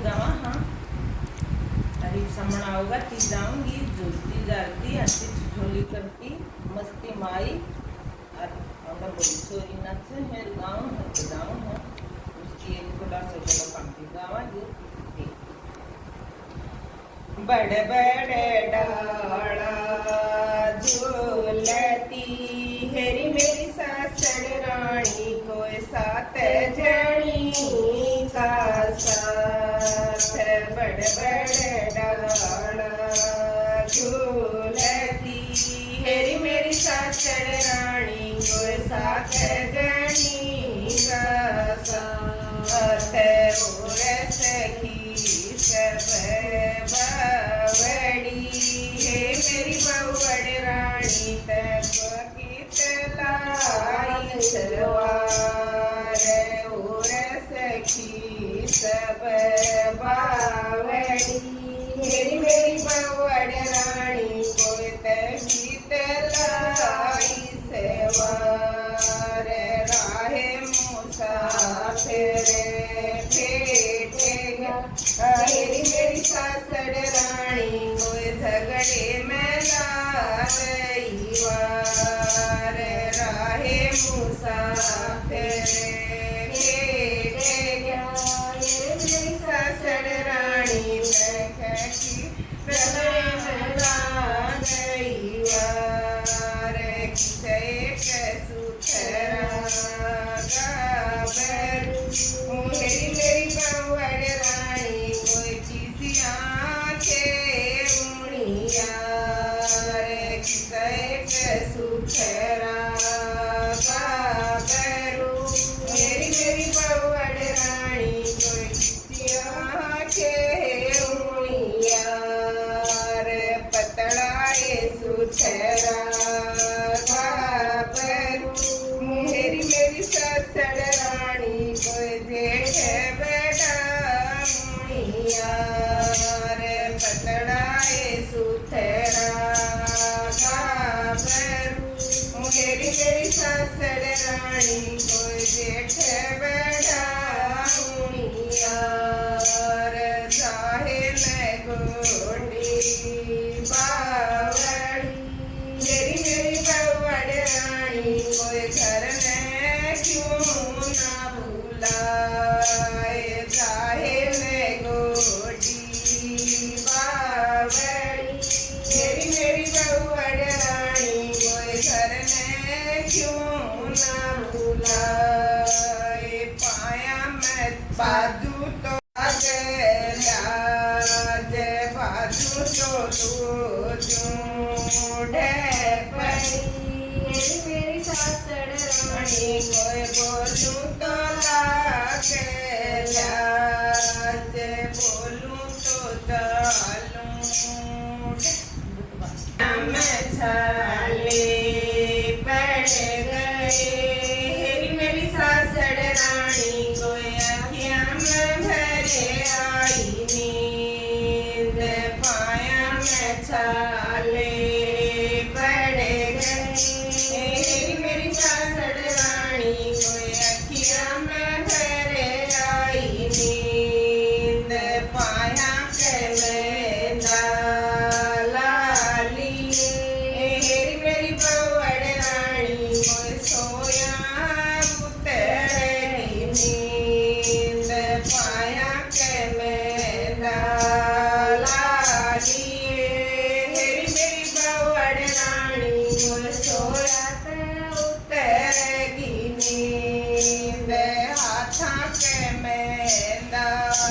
गावा हाँ अरे समण आओगा ती जाऊंगी झूलती जाती हंसी झोली करती मस्ती माई और अगर बड़ी सोरी नाच है गाँव है तो गाँव है उसकी एक थोड़ा सा चलो पंक्ति गावांगे बड़े बड़े डाला झूलती हेरी मेरी सासड़ रानी कोई साथ जणी का साथ बड़े बड़े डाला झूलती हेरी मेरी सासड़ रानी कोई साथ जणी का साथ और सखी सब बावड़ी हे मेरी बावड़ रानी तक लाई सलवार और सखी सब बावड़ी हेरी मेरी बावड़ रानी कोई तक लाई सवार राहे मुसाफिर भेटेगा हेरी मेरी सासड़ रानी कोई झगड़े में ला रही वार राहे मुसाफिर भेटेगा हेरी मेरी सासड़ रानी की झगड़े में ला गई वार किसे सुथरा हेरी मेरी बावड़ रानी कोई चीजिया के मुड़िया रे किसे सुथरा करू हेरी मेरी बावड़ रानी कोई चीजिया के मुड़िया रे पतड़ाए सुथरा हेरी मेरी सासड़ रानी कोई जेठ बेटा मुनिया रे पतड़ाए सुथरा हेरी मेरी सासड़ रानी कोई जेठ बेटा मुनिया रे चाहे मैं गोटी बावड़ी हेरी मेरी बावड़ रानी कोई घर में क्यों ना बुलाए चाहे मैं गोटी बावड़ी हेरी मेरी बावड़ रानी कोई घर में क्यों ना बुलाए पाया मैं बाजू तो बाजू तो ढे मेरी सासड़ रानी कोई बोलूं तो लागे लाज बोलूं तो चालूं मैं छाले पड़ गए हेरी मेरी सासड़ रानी कोई अखियां में भरे आई नींद पाया मैं छाले पड़ गए हेरी मेरी सासड़ रानी कोई अखियां में भरे आई नींद पाया के मैं लाली हेरी मेरी बावड़ रानी कोई सोया उतरी नींद पाया के मैं लाली हेरी मेरी बावड़ रानी कोई सोया उतरेगी नींद हाथा के मैं लाली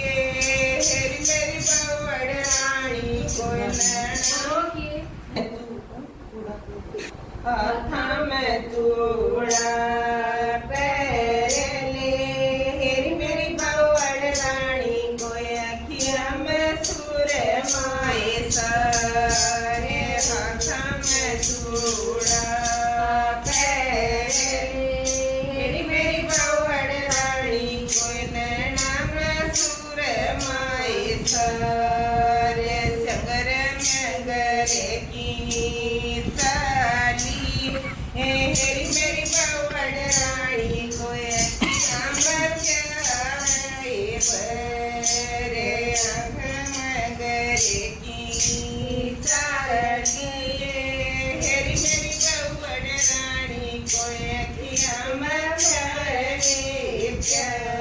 हेरी मेरी बावड़ रानी कोई हाथा में चूड़ा पहले हेरी मेरी बावड़ रानी कोई अखिया में सुर माए सारे हाथा में चूड़ा पहले हेरी मेरी बावड़ रानी कोई नैना में सुर माए सारे संगर मंगरे की ताली हेरी मेरी बावड़ क्या